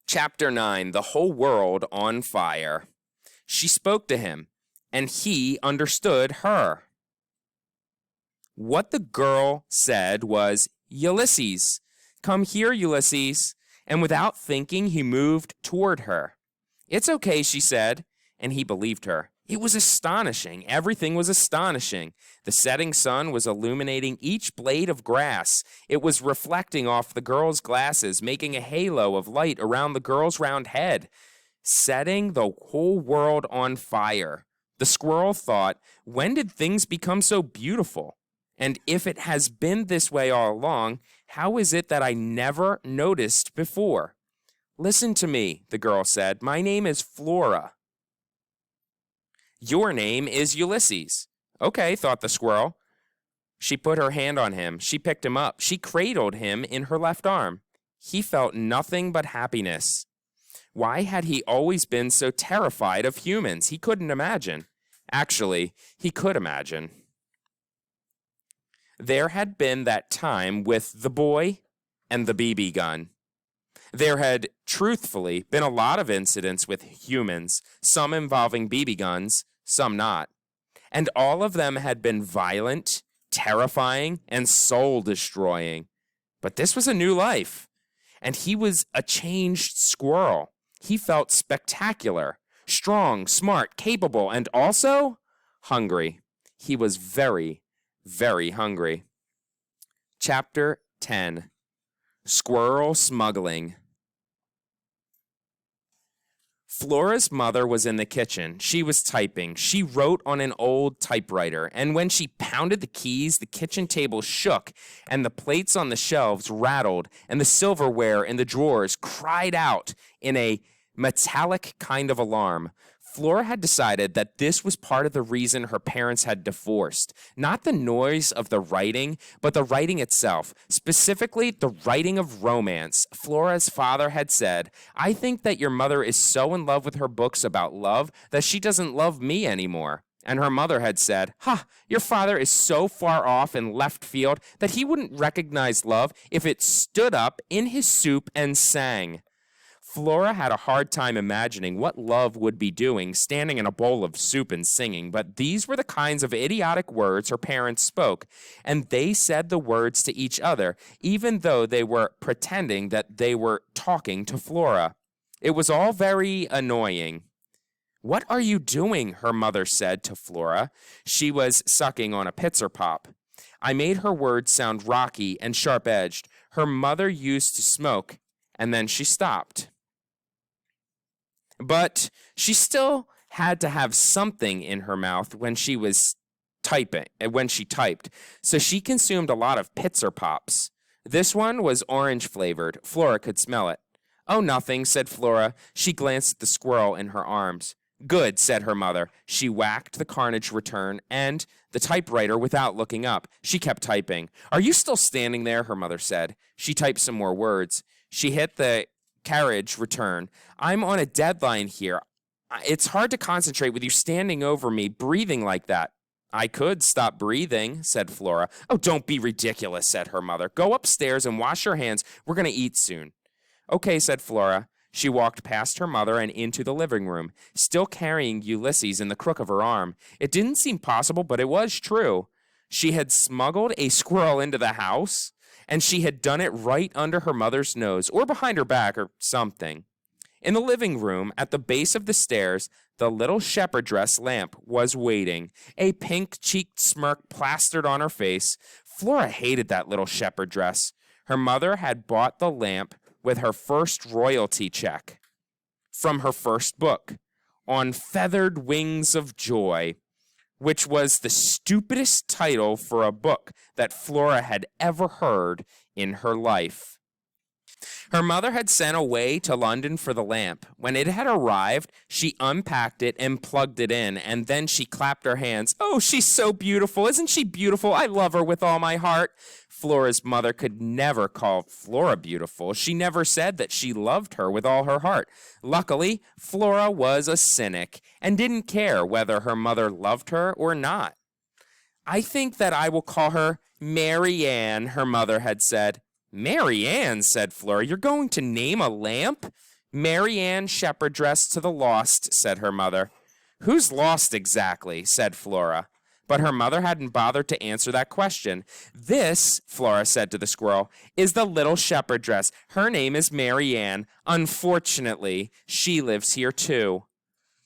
Chapter 9, The Whole World on Fire. She spoke to him, and he understood her. What the girl said was, "Ulysses, come here, Ulysses." And without thinking, he moved toward her. "It's okay," she said, and he believed her. It was astonishing. Everything was astonishing. The setting sun was illuminating each blade of grass. It was reflecting off the girl's glasses, making a halo of light around the girl's round head, setting the whole world on fire. The squirrel thought, when did things become so beautiful? And if it has been this way all along, how is it that I never noticed before? "Listen to me," the girl said. "My name is Flora." "Your name is Ulysses." "Okay," thought the squirrel. She put her hand on him. She picked him up. She cradled him in her left arm. He felt nothing but happiness. Why had he always been so terrified of humans? He couldn't imagine. Actually, he could imagine. There had been that time with the boy and the BB gun. There had, truthfully, been a lot of incidents with humans, some involving BB guns, some not. And all of them had been violent, terrifying, and soul-destroying. But this was a new life. And he was a changed squirrel. He felt spectacular, strong, smart, capable, and also hungry. He was very, very hungry. Chapter 10. Squirrel Smuggling. Flora's mother was in the kitchen. She was typing. She wrote on an old typewriter, and when she pounded the keys, the kitchen table shook, and the plates on the shelves rattled, and the silverware in the drawers cried out in a metallic kind of alarm. Flora had decided that this was part of the reason her parents had divorced. Not the noise of the writing, but the writing itself. Specifically, the writing of romance. Flora's father had said, "I think that your mother is so in love with her books about love that she doesn't love me anymore." And her mother had said, "Your father is so far off in left field that he wouldn't recognize love if it stood up in his soup and sang." Flora had a hard time imagining what love would be doing standing in a bowl of soup and singing, but these were the kinds of idiotic words her parents spoke, and they said the words to each other, even though they were pretending that they were talking to Flora. It was all very annoying. "What are you doing?" her mother said to Flora. She was sucking on a Pitzer Pop. I made her words sound rocky and sharp-edged. Her mother used to smoke, and then she stopped. But she still had to have something in her mouth when she typed, so she consumed a lot of Pitzer Pops. This one was orange flavored. Flora could smell it. "Oh, nothing," said Flora. She glanced at the squirrel in her arms. "Good," said her mother. She whacked the carnage return and the typewriter without looking up. She kept typing. "Are you still standing there?" her mother said. She typed some more words. She hit the carriage return. "I'm on a deadline here. It's hard to concentrate with you standing over me, breathing like that." "I could stop breathing," said Flora. "Oh, don't be ridiculous," said her mother. "Go upstairs and wash your hands. We're going to eat soon." "Okay," said Flora. She walked past her mother and into the living room, still carrying Ulysses in the crook of her arm. It didn't seem possible, but it was true. She had smuggled a squirrel into the house, and she had done it right under her mother's nose, or behind her back, or something. In the living room, at the base of the stairs, the little shepherd dress lamp was waiting, a pink-cheeked smirk plastered on her face. Flora hated that little shepherd dress. Her mother had bought the lamp with her first royalty check from her first book, On Feathered Wings of Joy, which was the stupidest title for a book that Flora had ever heard in her life. Her mother had sent away to London for the lamp. When it had arrived, she unpacked it and plugged it in, and then she clapped her hands. "Oh, she's so beautiful. Isn't she beautiful? I love her with all my heart." Flora's mother could never call Flora beautiful. She never said that she loved her with all her heart. Luckily, Flora was a cynic and didn't care whether her mother loved her or not. "I think that I will call her Mary Ann," her mother had said. "Mary Ann," said Flora. "You're going to name a lamp?" Mary Ann Shepherdress to the lost, said her mother. Who's lost exactly? Said Flora. But her mother hadn't bothered to answer that question. This, Flora said to the squirrel, is the little shepherdress. Her name is Mary Ann. Unfortunately, she lives here too.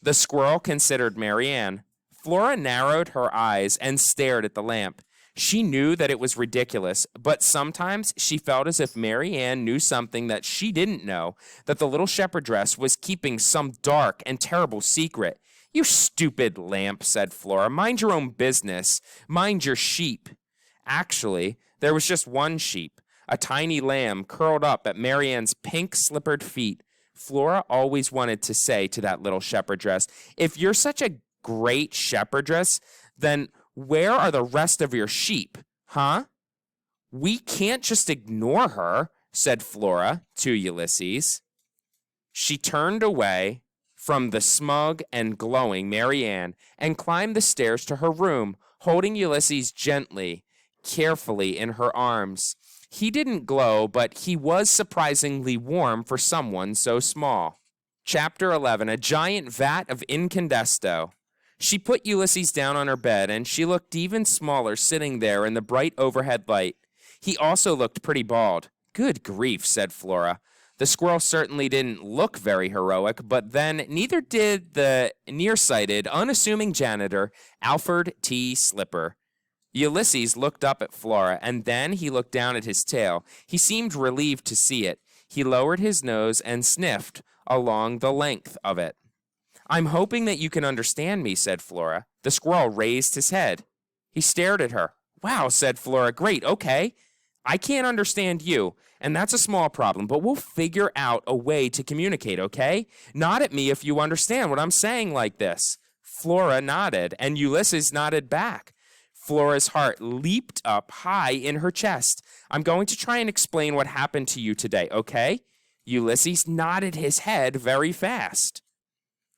The squirrel considered Mary Ann. Flora narrowed her eyes and stared at the lamp. She knew that it was ridiculous, but sometimes she felt as if Mary Ann knew something that she didn't know, that the little shepherdress was keeping some dark and terrible secret. You stupid lamp, said Flora. Mind your own business. Mind your sheep. Actually, there was just one sheep, a tiny lamb curled up at Mary Ann's pink slippered feet. Flora always wanted to say to that little shepherdress, if you're such a great shepherdress, then where are the rest of your sheep, huh? We can't just ignore her, said Flora to Ulysses. She turned away from the smug and glowing Mary Ann and climbed the stairs to her room, holding Ulysses gently, carefully in her arms. He didn't glow, but he was surprisingly warm for someone so small. Chapter 11, A Giant Vat of Incandesto. She put Ulysses down on her bed, and she looked even smaller sitting there in the bright overhead light. He also looked pretty bald. Good grief, said Flora. The squirrel certainly didn't look very heroic, but then neither did the nearsighted, unassuming janitor, Alfred T. Slipper. Ulysses looked up at Flora, and then he looked down at his tail. He seemed relieved to see it. He lowered his nose and sniffed along the length of it. I'm hoping that you can understand me, said Flora. The squirrel raised his head. He stared at her. Wow, said Flora. Great, okay. I can't understand you, and that's a small problem, but we'll figure out a way to communicate, okay? Nod at me if you understand what I'm saying like this. Flora nodded, and Ulysses nodded back. Flora's heart leaped up high in her chest. I'm going to try and explain what happened to you today, okay? Ulysses nodded his head very fast.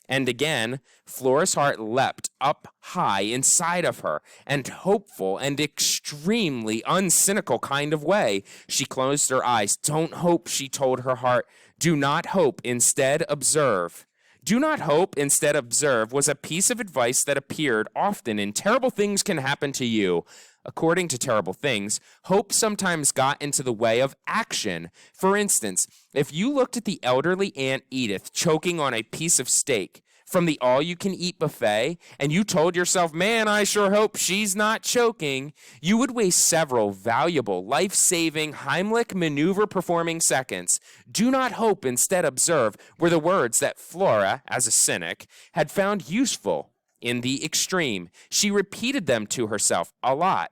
And again, Flora's heart leapt up high inside of her, and hopeful and extremely uncynical kind of way. She closed her eyes. Don't hope, she told her heart. Do not hope, instead observe. Do not hope, instead observe was a piece of advice that appeared often in Terrible Things Can Happen to You. According to Terrible Things, hope sometimes got into the way of action. For instance, if you looked at the elderly Aunt Edith choking on a piece of steak from the all-you-can-eat buffet, and you told yourself, man, I sure hope she's not choking, you would waste several valuable, life-saving, Heimlich maneuver-performing seconds. Do not hope, instead observe, were the words that Flora, as a cynic, had found useful in the extreme. She repeated them to herself a lot.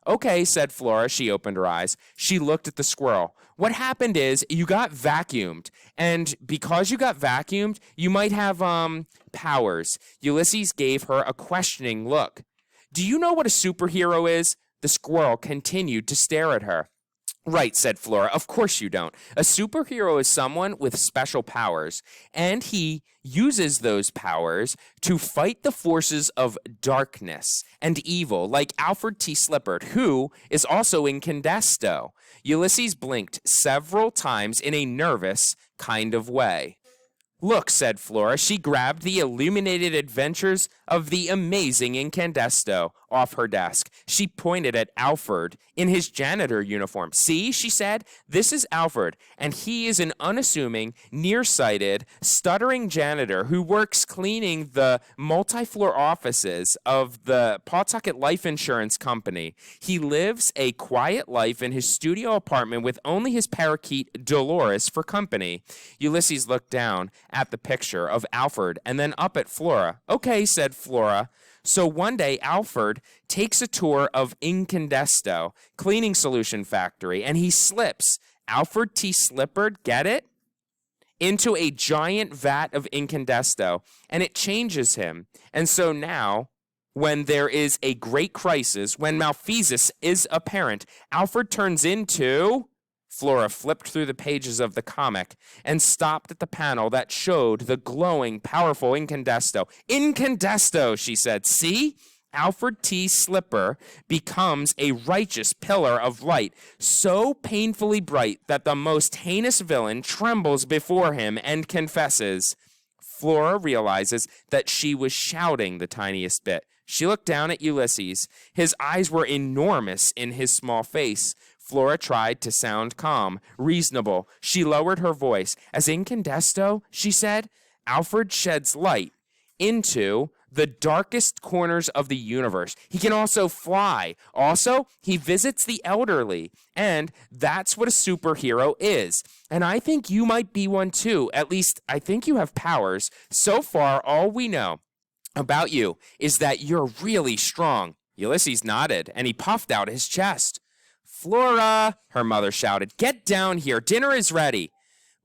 Okay, said Flora. She opened her eyes. She looked at the squirrel. What happened is you got vacuumed, and because you got vacuumed, you might have powers. Ulysses gave her a questioning look. Do you know what a superhero is? The squirrel continued to stare at her. Right, said Flora. Of course you don't. A superhero is someone with special powers, and he uses those powers to fight the forces of darkness and evil, like Alfred T. Slipper, who is also in Candesto. Ulysses blinked several times in a nervous kind of way. Look, said Flora. She grabbed the illuminated adventures of the amazing Incandesto off her desk. She pointed at Alfred in his janitor uniform. See, she said, this is Alfred, and he is an unassuming, nearsighted, stuttering janitor who works cleaning the multi-floor offices of the Pawtucket Life Insurance Company. He lives a quiet life in his studio apartment with only his parakeet, Dolores, for company. Ulysses looked down at the picture of Alfred and then up at Flora. Okay, said Flora. So one day, Alfred takes a tour of Incandesto, cleaning solution factory, and he slips, Alfred T. Slipper, get it? Into a giant vat of Incandesto, and it changes him. And so now, when there is a great crisis, when malfeasance is apparent, Alfred turns into... Flora flipped through the pages of the comic and stopped at the panel that showed the glowing, powerful Incandesto. Incandesto, she said. See? Alfred T. Slipper becomes a righteous pillar of light, so painfully bright that the most heinous villain trembles before him and confesses. Flora realizes that she was shouting the tiniest bit. She looked down at Ulysses. His eyes were enormous in his small face. Flora tried to sound calm, reasonable. She lowered her voice. As incandesto, she said, Alfred sheds light into the darkest corners of the universe. He can also fly. Also, he visits the elderly. And that's what a superhero is. And I think you might be one too. At least, I think you have powers. So far, all we know about you is that you're really strong. Ulysses nodded, and he puffed out his chest. Flora, her mother shouted, get down here. Dinner is ready.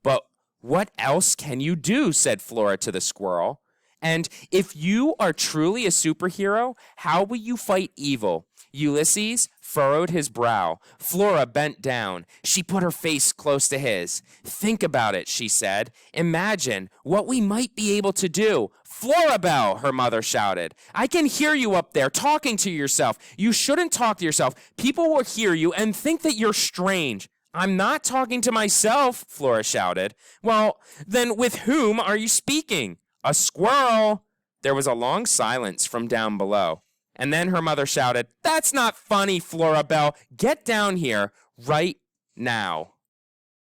But what else can you do? Said Flora to the squirrel. And if you are truly a superhero, how will you fight evil? Ulysses furrowed his brow. Flora bent down. She put her face close to his. Think about it, she said. Imagine what we might be able to do. Florabelle, her mother shouted. I can hear you up there talking to yourself. You shouldn't talk to yourself. People will hear you and think that you're strange. I'm not talking to myself, Flora shouted. Well, then with whom are you speaking? A squirrel. There was a long silence from down below. And then her mother shouted, That's not funny, Florabelle. Get down here right now.